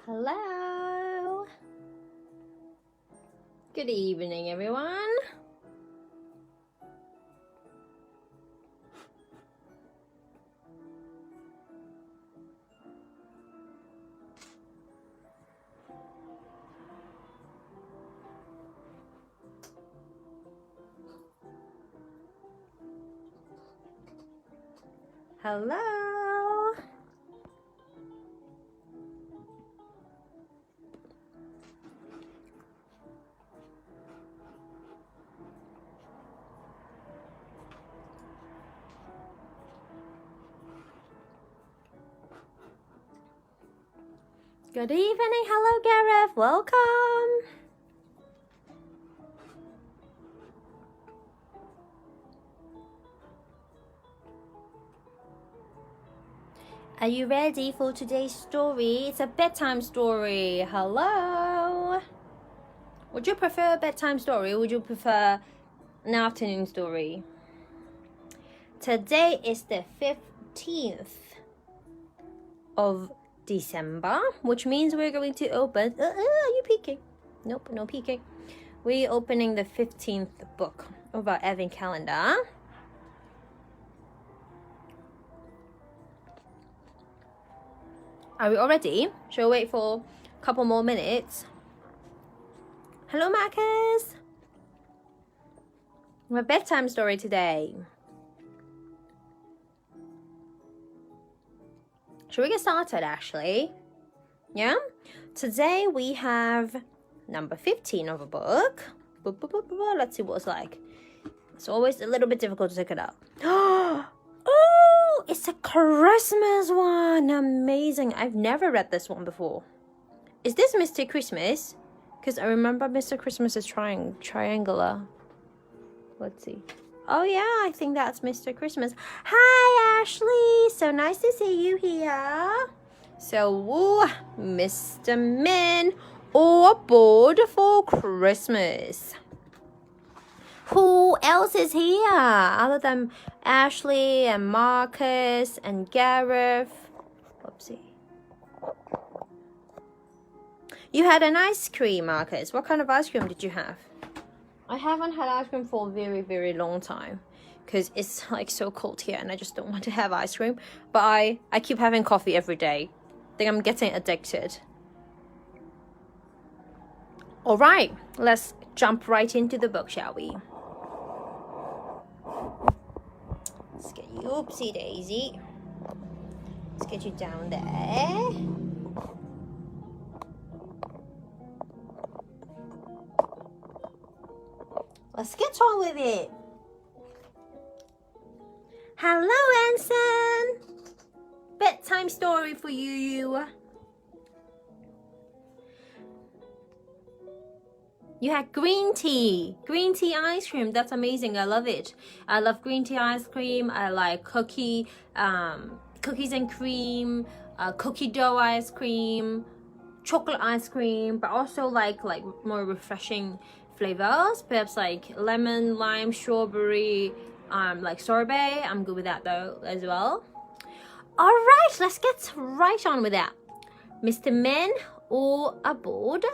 Hello. Good evening, everyone. Hello. Good evening. Hello, Gareth. Welcome. Are you ready for today's story? It's a bedtime story. Hello. Would you prefer a bedtime story or would you prefer an afternoon story? Today is the 15th of December, which means we're going to open... are you peeking? Nope, no peeking. We're opening the 15th book of our Advent calendar. Are we all ready? Shall we wait for a couple more minutes? Hello, Marcus. We have a bedtime story today. Should we get started, actually? Yeah? Today we have number 15 of a book. Let's see what it's like. It's always a little bit difficult to pick it up. Oh, it's a Christmas one. Amazing. I've never read this one before. Is this Mr. Christmas? Because I remember Mr. Christmas is triangular. Let's see. Oh, yeah, I think that's Mr. Christmas. Hi, Ashley. So nice to see you here. So, Mr. Min, all aboard for Christmas. Who else is here other than Ashley and Marcus and Gareth? Whoopsie. You had an ice cream, Marcus. What kind of ice cream did you have? I haven't had ice cream for a very, very long time because it's like so cold here and I just don't want to have ice cream. But I keep having coffee every day. I think I'm getting addicted. All right, let's jump right into the book, shall we? Let's get you, oopsie daisy. Let's get you down there. Let's get on with it. Hello, Anson. Bedtime story for you. You had green tea ice cream. That's amazing. I love it. I love green tea ice cream. I like cookies and cream, cookie dough ice cream, chocolate ice cream, but also like more refreshing flavors, perhaps like lemon, lime, strawberry, like sorbet. I'm good with that though as well. All right, let's get right on with that. Mr. Men all aboard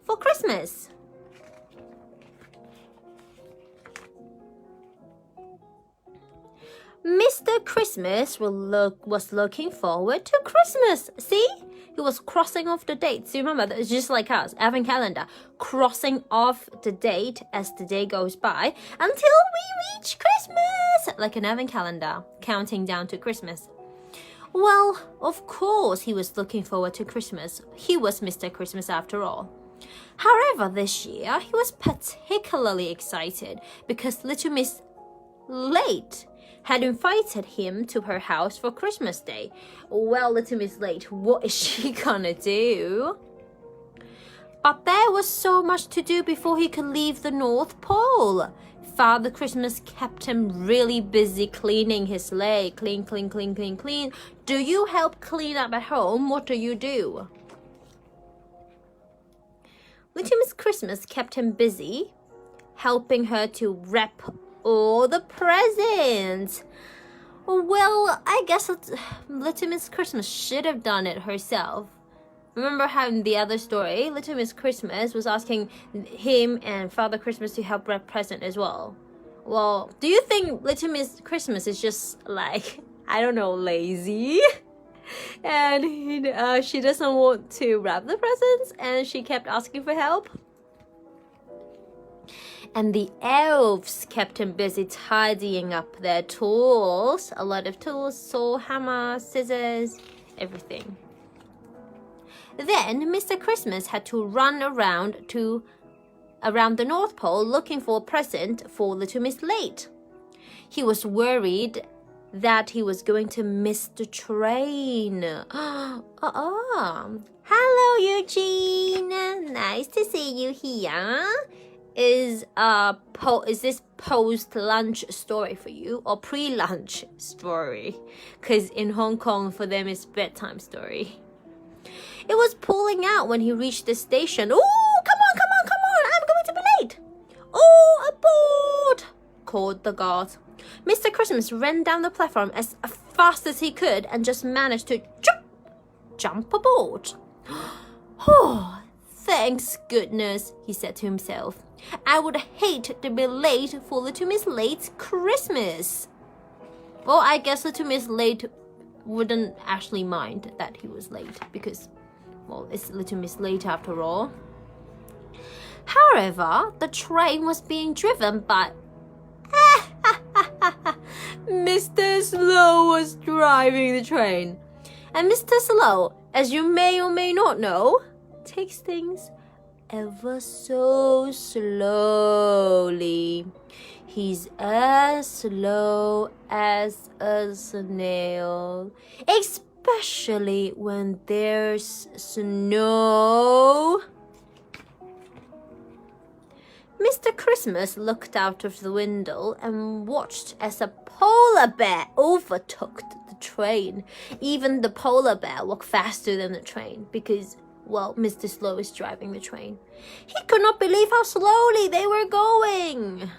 for Christmas. Mr. Christmas was looking forward to Christmas. See? He was crossing off the dates. You remember, it's just like us, Advent calendar, crossing off the date as the day goes by until we reach Christmas. Like an Advent calendar, counting down to Christmas. Well, of course he was looking forward to Christmas. He was Mr. Christmas after all. However, this year, he was particularly excited because little Miss Late had invited him to her house for Christmas Day. Well, little Miss Late, what is she gonna do? But there was so much to do before he could leave the North Pole. Father Christmas kept him really busy cleaning his sleigh. Clean. Do you help clean up at home? What do you do? Little Miss Christmas kept him busy, helping her to wrap all the presents. Well, I guess Little Miss Christmas should have done it herself. Remember how in the other story, Little Miss Christmas was asking him and Father Christmas to help wrap present as well? Well, do you think Little Miss Christmas is just like, I don't know, lazy? And she doesn't want to wrap the presents and she kept asking for help? And the elves kept him busy tidying up their tools. A lot of tools, saw, hammer, scissors, everything. Then Mr. Christmas had to run around the North Pole looking for a present for Little Miss Late. He was worried that he was going to miss the train. Hello, Eugene. Nice to see you here. Is this post-lunch story for you or pre-lunch story? Because in Hong Kong, for them, it's bedtime story. It was pulling out when he reached the station. Oh, come on, I'm going to be late. Oh, aboard, called the guard. Mr. Christmas ran down the platform as fast as he could and just managed to jump aboard. Oh, thanks goodness, he said to himself. I would hate to be late for Little Miss Late's Christmas. Well, I guess Little Miss Late wouldn't actually mind that he was late because, well, it's Little Miss Late after all. However, the train was being driven by... Mr. Slow was driving the train. And Mr. Slow, as you may or may not know, takes things ever so slowly. He's as slow as a snail, especially when there's snow. Mr. Christmas looked out of the window and watched as a polar bear overtook the train. Even the polar bear walked faster than the train because, well, Mr. Slow is driving the train. He could not believe how slowly they were going.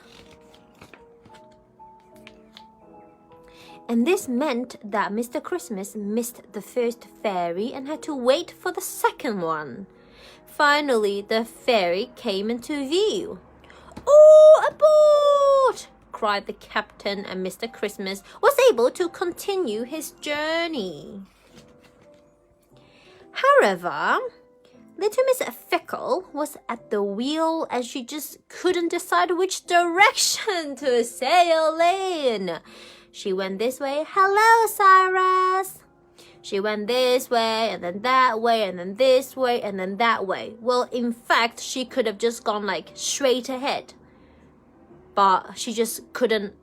And this meant that Mr. Christmas missed the first ferry and had to wait for the second one. Finally, the ferry came into view. Oh, aboard! Cried the captain, and Mr. Christmas was able to continue his journey. However, Little Miss Fickle was at the wheel and she just couldn't decide which direction to sail in. She went this way. Hello, Cyrus. She went this way and then that way and then this way and then that way. Well, in fact, she could have just gone like straight ahead. But she just couldn't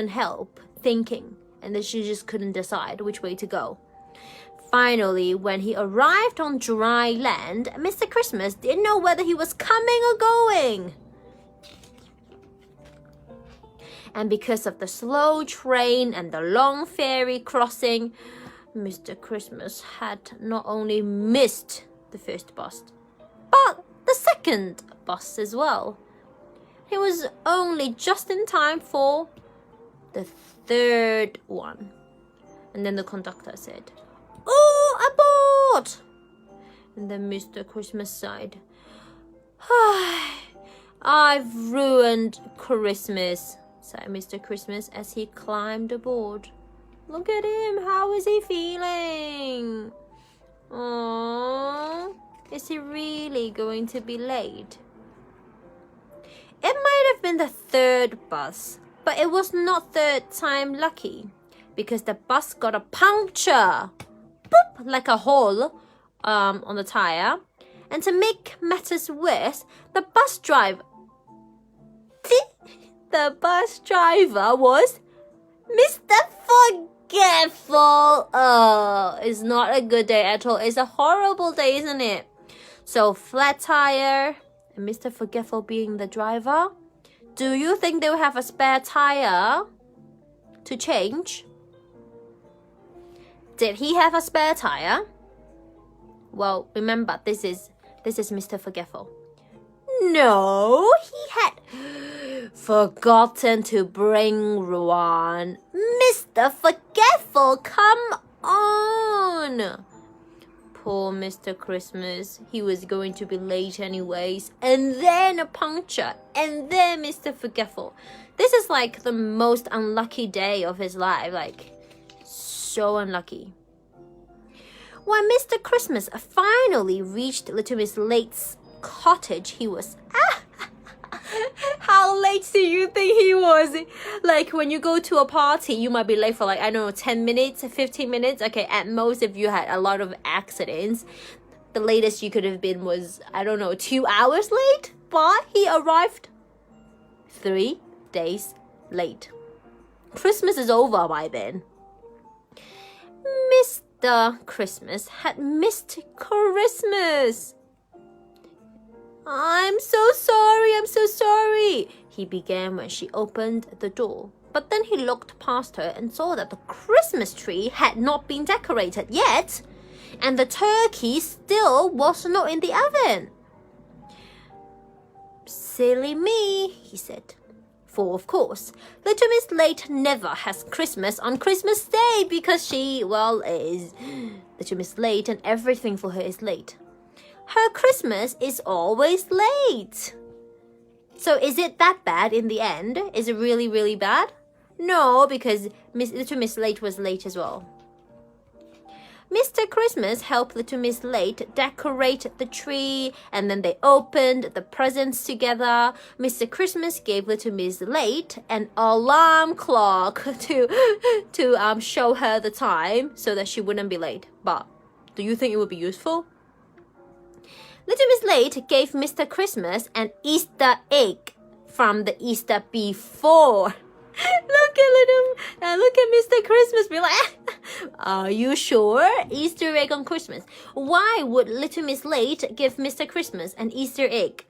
help thinking. And then she just couldn't decide which way to go. Finally, when he arrived on dry land, Mr. Christmas didn't know whether he was coming or going. And because of the slow train and the long ferry crossing, Mr. Christmas had not only missed the first bus, but the second bus as well. He was only just in time for the third one. And then the conductor said, "Oh, aboard!" And then Mr. Christmas sighed. "I've ruined Christmas," sighed Mr. Christmas as he climbed aboard. Look at him. How is he feeling? Aww. Is he really going to be late? It might have been the third bus, but it was not third time lucky because the bus got a puncture. Boop, like a hole on the tire. And to make matters worse, the bus driver was Mr. Forgetful. Oh, it's not a good day at all. It's a horrible day, isn't it? So flat tire and Mr. Forgetful being the driver. Do you think they will have a spare tire to change? Did he have a spare tire? Well, remember, this is Mr. Forgetful. No, he had forgotten to bring one. Mr. Forgetful, come on. poor Mr. Christmas. He was going to be late anyways. And then a puncture. And then Mr. Forgetful. This is like the most unlucky day of his life. Like, so unlucky. When Mr. Christmas finally reached Little Miss Late's cottage, he was... How late do you think he was? Like, when you go to a party, you might be late for like, I don't know, 10 minutes, 15 minutes. Okay, at most, if you had a lot of accidents, the latest you could have been was, I don't know, 2 hours late. But he arrived 3 days late. Christmas is over by then. Mr. Christmas had missed Christmas. I'm so sorry, he began when she opened the door. But then he looked past her and saw that the Christmas tree had not been decorated yet, and the turkey still was not in the oven. Silly me, he said. For, of course, Little Miss Late never has Christmas on Christmas Day because she, well, is Little Miss Late and everything for her is late. Her Christmas is always late. So is it that bad in the end? Is it really, really bad? No, because Little Miss Late was late as well. Mr. Christmas helped Little Miss Late decorate the tree, and then they opened the presents together. Mr. Christmas gave Little Miss Late an alarm clock to show her the time so that she wouldn't be late. But do you think it would be useful? Little Miss Late gave Mr. Christmas an Easter egg from the Easter before. Look at Mr. Christmas be like, are you sure? Easter egg on Christmas. Why would Little Miss Late give Mr. Christmas an Easter egg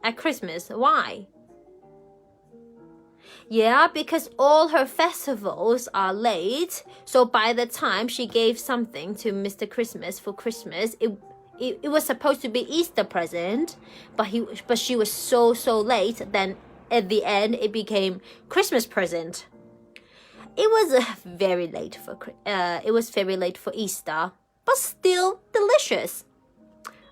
at Christmas? Why? Yeah, because all her festivals are late. So by the time she gave something to Mr. Christmas for Christmas, it was supposed to be Easter present, but she was so late. Then at the end, it became Christmas present. It was very late for Easter, but still delicious.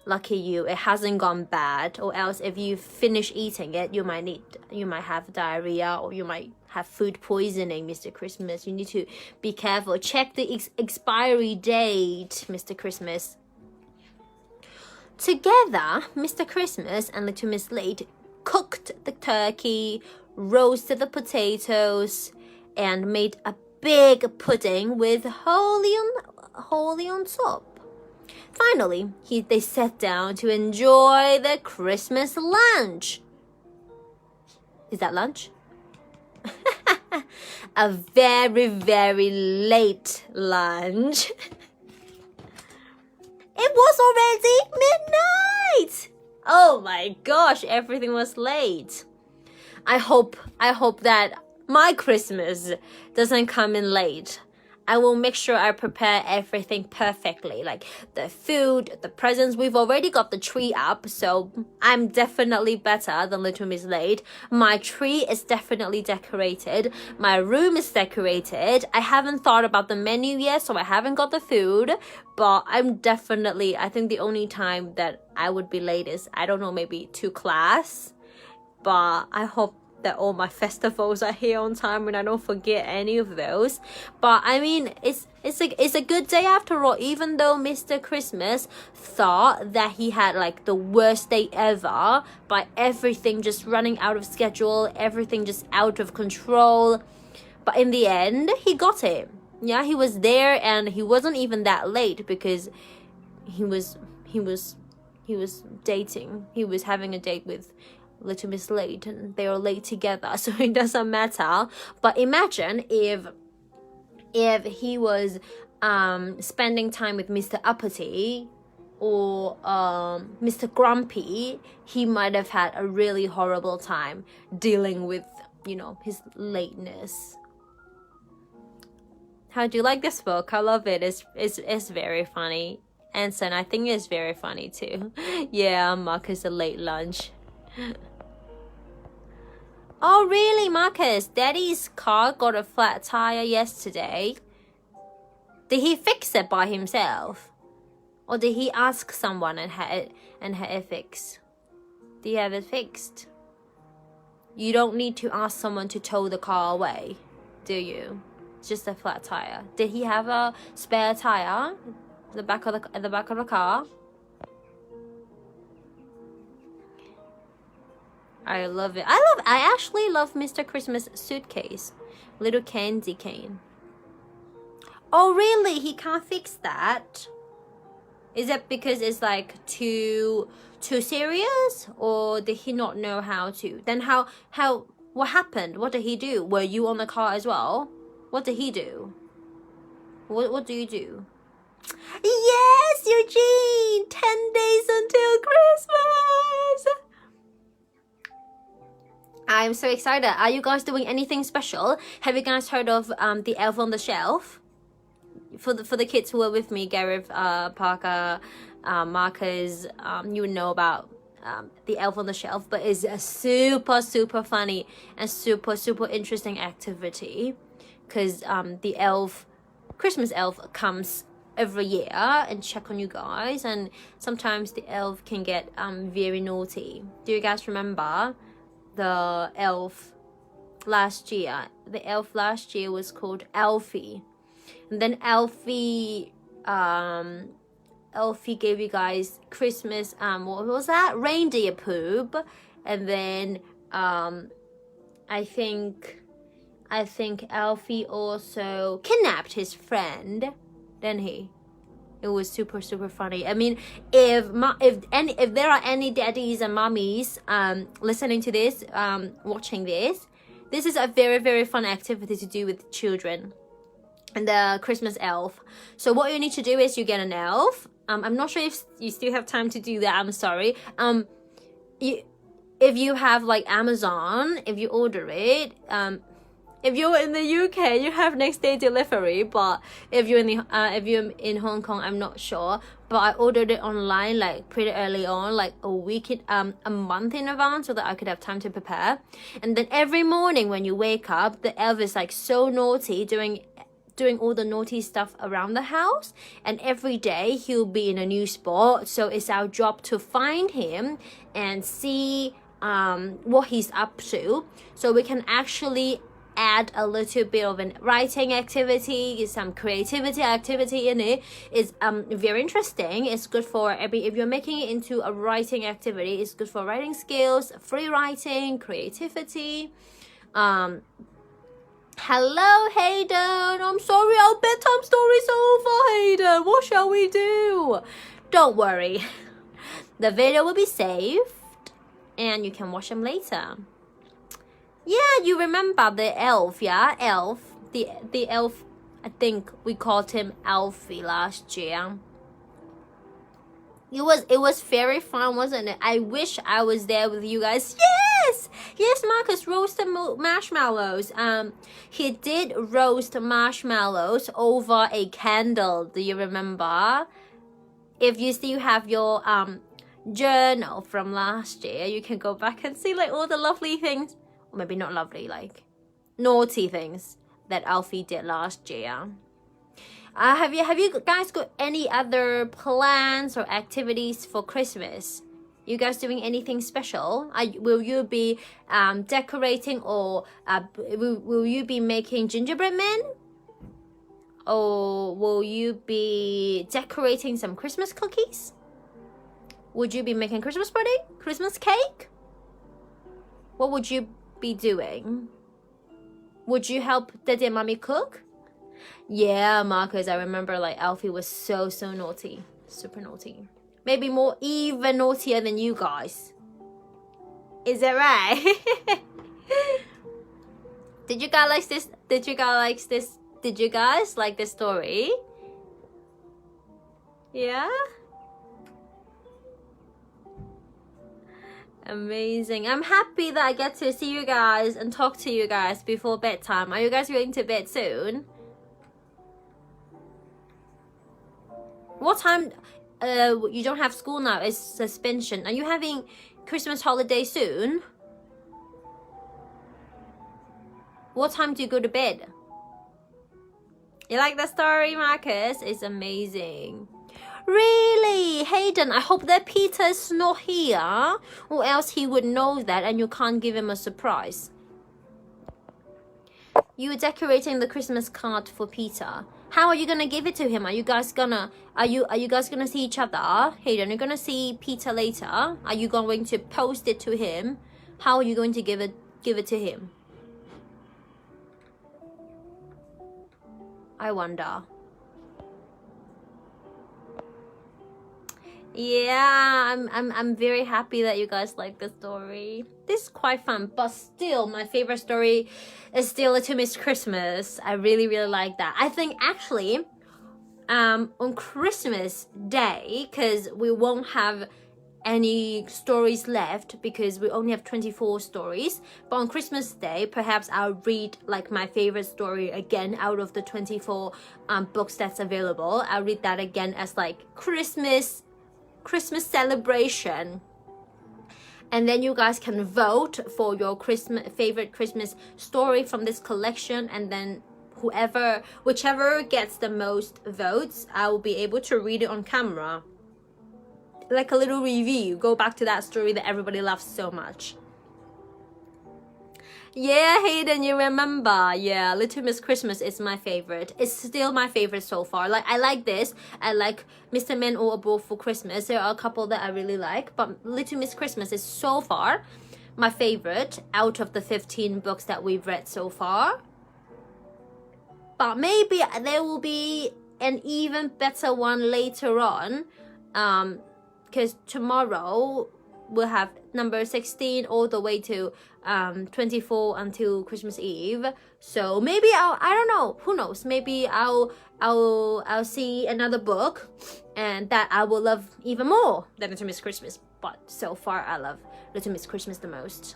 Lucky you, it hasn't gone bad. Or else, if you finish eating it, you might have diarrhea or you might have food poisoning. Mr. Christmas, you need to be careful. Check the expiry date, Mr. Christmas. Together, Mr. Christmas and Little Miss Late cooked the turkey, roasted the potatoes, and made a big pudding with holly on top. Finally, they sat down to enjoy the Christmas lunch. Is that lunch? A very, very late lunch. It was already midnight! Oh my gosh, everything was late. I hope that my Christmas doesn't come in late. I will make sure I prepare everything perfectly, like the food, the presents. We've already got the tree up, so I'm definitely better than Little Miss Late. My tree is definitely decorated. My room is decorated. I haven't thought about the menu yet, so I haven't got the food. But I think the only time that I would be late is, I don't know, maybe to class. But I hope that all my festivals are here on time and I don't forget any of those. But I mean, it's a good day after all, even though Mr. Christmas thought that he had like the worst day ever by everything just running out of schedule, everything just out of control. But in the end, he got it. Yeah, he was there and he wasn't even that late because he was dating. He was having a date with Little Miss Late and they were late together, so it doesn't matter. But imagine if he was spending time with Mr. Uppity or Mr. Grumpy, he might have had a really horrible time dealing with, his lateness. How do you like this book? I love it. It's very funny. Anson, I think it's very funny too. Yeah, Marcus, a late lunch. Oh, really, Marcus? Daddy's car got a flat tire yesterday. Did he fix it by himself? Or did he ask someone and had it fixed? Do you have it fixed? You don't need to ask someone to tow the car away, do you? It's just a flat tire. Did he have a spare tire at the back of the car? I love it. I actually love Mr. Christmas suitcase. Little candy cane. Oh really? He can't fix that? Is it because it's like too serious, or did he not know how to? Then what happened? What did he do? Were you on the car as well? What did he do? What do you do? Yes, Eugene! 10 days until Christmas! I'm so excited. Are you guys doing anything special? Have you guys heard of the Elf on the Shelf? For the kids who were with me, Gareth, Parker, Marcus, you would know about the Elf on the Shelf, but it's a super funny and super interesting activity, because the Christmas elf comes every year and check on you guys, and sometimes the elf can get very naughty. Do you guys remember the elf last year? The elf last year was called Alfie. And then Alfie gave you guys Christmas, what was that? Reindeer poop. And then I think Alfie also kidnapped his friend, didn't he? It was super funny. I mean, if there are any daddies and mommies listening to this, watching this is a very fun activity to do with children. And the Christmas elf. So what you need to do is you get an elf. I'm not sure if you still have time to do that. I'm sorry. If you have like Amazon, if you order it, if you're in the UK, you have next day delivery. But if you're in Hong Kong, I'm not sure. But I ordered it online like pretty early on, like a month in advance, so that I could have time to prepare. And then every morning when you wake up, the elf is like so naughty, doing all the naughty stuff around the house, and every day he'll be in a new spot. So it's our job to find him and see what he's up to, so we can actually add a little bit of a writing activity, some creativity activity in it. It's very interesting. It's good for if you're making it into a writing activity, it's good for writing skills, free writing, creativity. Hello, Hayden. I'm sorry, our bedtime story's over, Hayden. What shall we do? Don't worry. The video will be saved and you can watch them later. Yeah, you remember the elf, yeah? Elf. The elf, I think we called him Alfie last year. It was very fun, wasn't it? I wish I was there with you guys. Yes, Marcus roasted marshmallows. He did roast marshmallows over a candle. Do you remember? If you still have your journal from last year, you can go back and see like all the lovely things, or maybe not lovely, like naughty things that Alfie did last year. Have you guys got any other plans or activities for Christmas? You guys doing anything special? Will you be decorating, or will you be making gingerbread men? Or will you be decorating some Christmas cookies? Would you be making Christmas pudding? Christmas cake? What would you be doing? Would you help Daddy and Mommy cook? Yeah, Marcus, I remember like Alfie was so naughty. Super naughty. Maybe even naughtier than you guys. Is that right? Did you guys like this? Did you guys like this story? Yeah? Amazing. I'm happy that I get to see you guys and talk to you guys before bedtime. Are you guys going to bed soon? What time? You don't have school now. It's suspension. Are you having Christmas holiday soon? What time do you go to bed? You like the story, Marcus? It's amazing. Really, Hayden, I hope that Peter is not here, or else he would know that and you can't give him a surprise. You're decorating the Christmas card for Peter. How are you gonna give it to him? Are you guys gonna see each other? Hayden, you're gonna see Peter later. Are you going to post it to him? How are you going to give it to him? I wonder. Yeah, I'm very happy that you guys like the story. This is quite fun, but still my favorite story is still Little Miss Christmas. I really like that. I think actually on Christmas Day, because we won't have any stories left because we only have 24 stories, but on Christmas Day perhaps I'll read like my favorite story again out of the 24 books that's available. I'll read that again as like Christmas celebration, and then you guys can vote for your favorite Christmas story from this collection, and then whichever gets the most votes, I will be able to read it on camera, like a little review, go back to that story that everybody loves so much. Yeah, Hayden, you remember. Yeah, Little Miss Christmas is my favorite. It's still my favorite so far. Like, I like this. I like Mr. Men All Aboard for Christmas. There are a couple that I really like, but Little Miss Christmas is so far my favorite out of the 15 books that we've read so far. But maybe there will be an even better one later on, because tomorrow we'll have number 16 all the way to 24 until Christmas Eve. So maybe I don't know, who knows, maybe I'll see another book and that I will love even more than Little Miss Christmas. But so far I love Little Miss Christmas the most.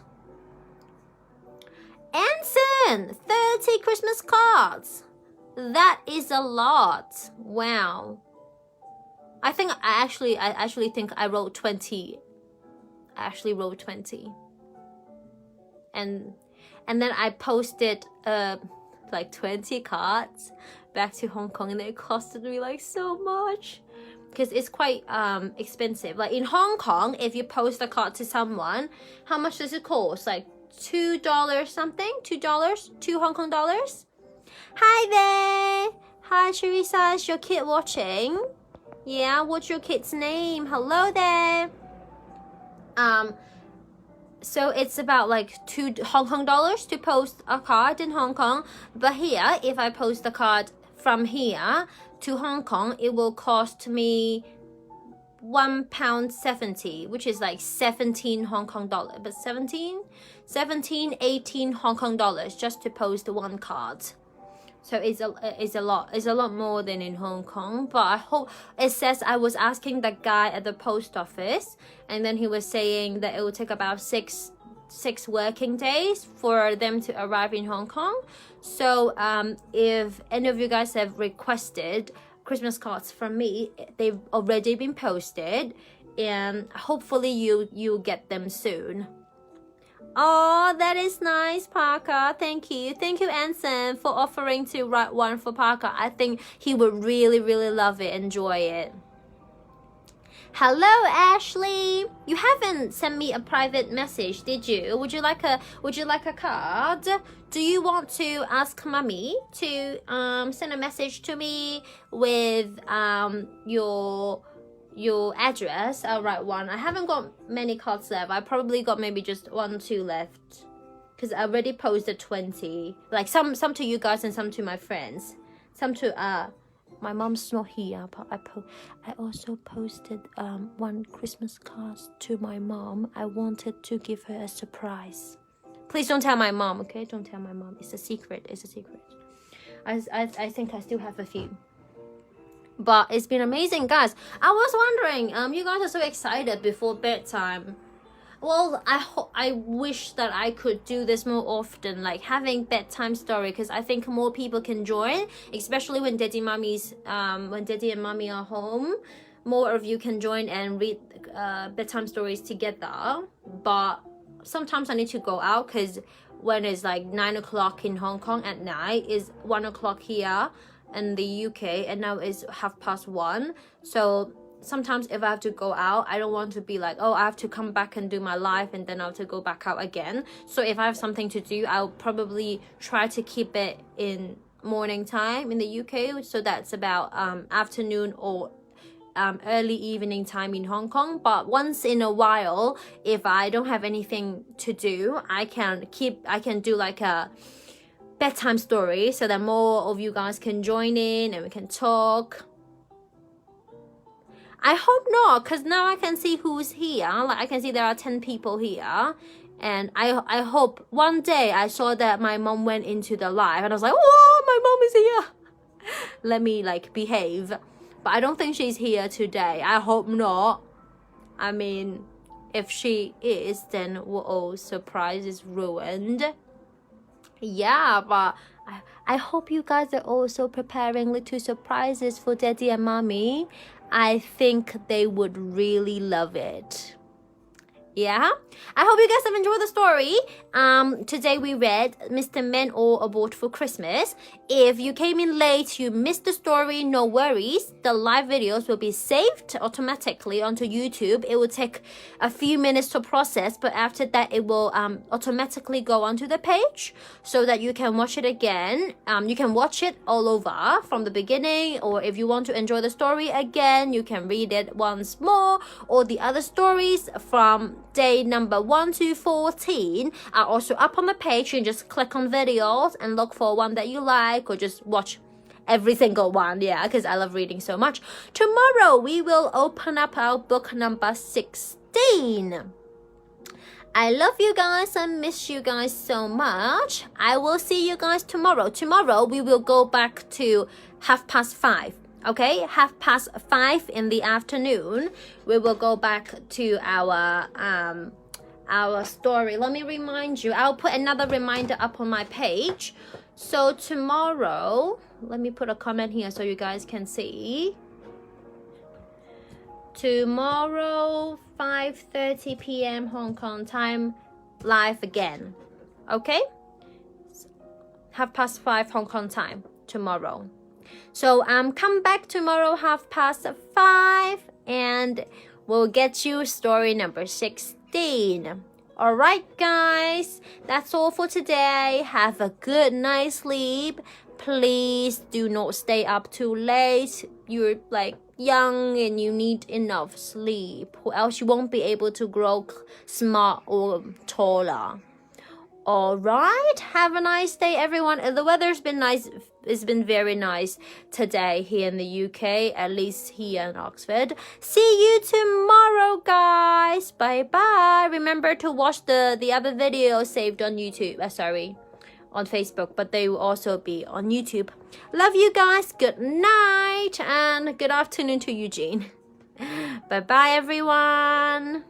Anson, 30 Christmas cards. That is a lot. Wow. I actually think I wrote 20. I actually wrote 20. And then I posted like 20 cards back to Hong Kong, and it costed me like so much because it's quite expensive. Like in Hong Kong, if you post a card to someone, how much does it cost? Like $2 something? $2? 2 Hong Kong dollars? Hi there. Hi Teresa, is your kid watching? Yeah, what's your kid's name? Hello there. So it's about like 2 Hong Kong dollars to post a card in Hong Kong. But here, if I post a card from here to Hong Kong, it will cost me £1.70, which is like 17 Hong Kong dollars. But 18 Hong Kong dollars just to post one card. So it's a lot more than in Hong Kong. But I hope it says, I was asking the guy at the post office, and then he was saying that it will take about six working days for them to arrive in Hong Kong. So if any of you guys have requested Christmas cards from me, they've already been posted, and hopefully you get them soon. Oh, that is nice, Parker. Thank you, Anson, for offering to write one for Parker. I think he would really love it, enjoy it. Hello, Ashley. You haven't sent me a private message, did you? Would you like a card? Do you want to ask Mummy to send a message to me with your address? I'll write one. I haven't got many cards left. I probably got maybe just 1 or 2 left, because I already posted 20. Like some to you guys and some to my friends. Some to my mom's not here, but I also posted 1 Christmas card to my mom. I wanted to give her a surprise. Please don't tell my mom, okay? Don't tell my mom. It's a secret. I think I still have a few. But it's been amazing, guys. I was wondering, you guys are so excited before bedtime. Well, I wish that I could do this more often, like having bedtime story, because I think more people can join, especially when Daddy and Mommy are home. More of you can join and read bedtime stories together. But sometimes I need to go out, because when it's like 9 o'clock in Hong Kong at night, is 1 o'clock here. in the UK, and now it's 1:30. So sometimes if I have to go out, I don't want to be like, oh, I have to come back and do my live and then I have to go back out again. So if I have something to do, I'll probably try to keep it in morning time in the UK. So that's about afternoon or early evening time in Hong Kong. But once in a while, if I don't have anything to do, I can do like a bedtime story so that more of you guys can join in and we can talk. I hope not, because now I can see who's here. Like I can see there are 10 people here. And I hope one day I saw that my mom went into the live and I was like, whoa, my mom is here. Let me like behave. But I don't think she's here today. I hope not. I mean, if she is, then whoa, surprise is ruined. Yeah, but I hope you guys are also preparing little surprises for daddy and mommy. I think they would really love it. Yeah, I hope you guys have enjoyed the story. Today we read Mr. Men All Aboard for Christmas. If you came in late, you missed the story, no worries. The live videos will be saved automatically onto YouTube. It will take a few minutes to process, but after that it will automatically go onto the page so that you can watch it again. You can watch it all over from the beginning, or if you want to enjoy the story again, you can read it once more. Or the other stories from day number 1 to 14 are also up on the page. You can just click on videos and look for one that you like, or just watch every single one. Yeah, because I love reading so much. Tomorrow we will open up our book number 16. I love you guys and miss you guys so much. I will see you guys tomorrow. Tomorrow we will go back to 5:30. Okay, 5:30 in the afternoon, we will go back to our story. Let me remind you. I'll put another reminder up on my page. So tomorrow, let me put a comment here so you guys can see. Tomorrow, 5:30 p.m. Hong Kong time, live again. Okay, 5:30 Hong Kong time tomorrow. So come back tomorrow 5:30 and we'll get you story number 16. Alright guys, that's all for today. Have a good night's sleep. Please do not stay up too late. You're like young and you need enough sleep, or else you won't be able to grow smart or taller. Alright, have a nice day everyone. The weather's been nice. It's been very nice today here in the UK, at least here in Oxford. See you tomorrow guys. Bye bye. Remember to watch the other videos saved on YouTube. On Facebook, but they will also be on YouTube. Love you guys. Good night and good afternoon to Eugene. Bye bye everyone.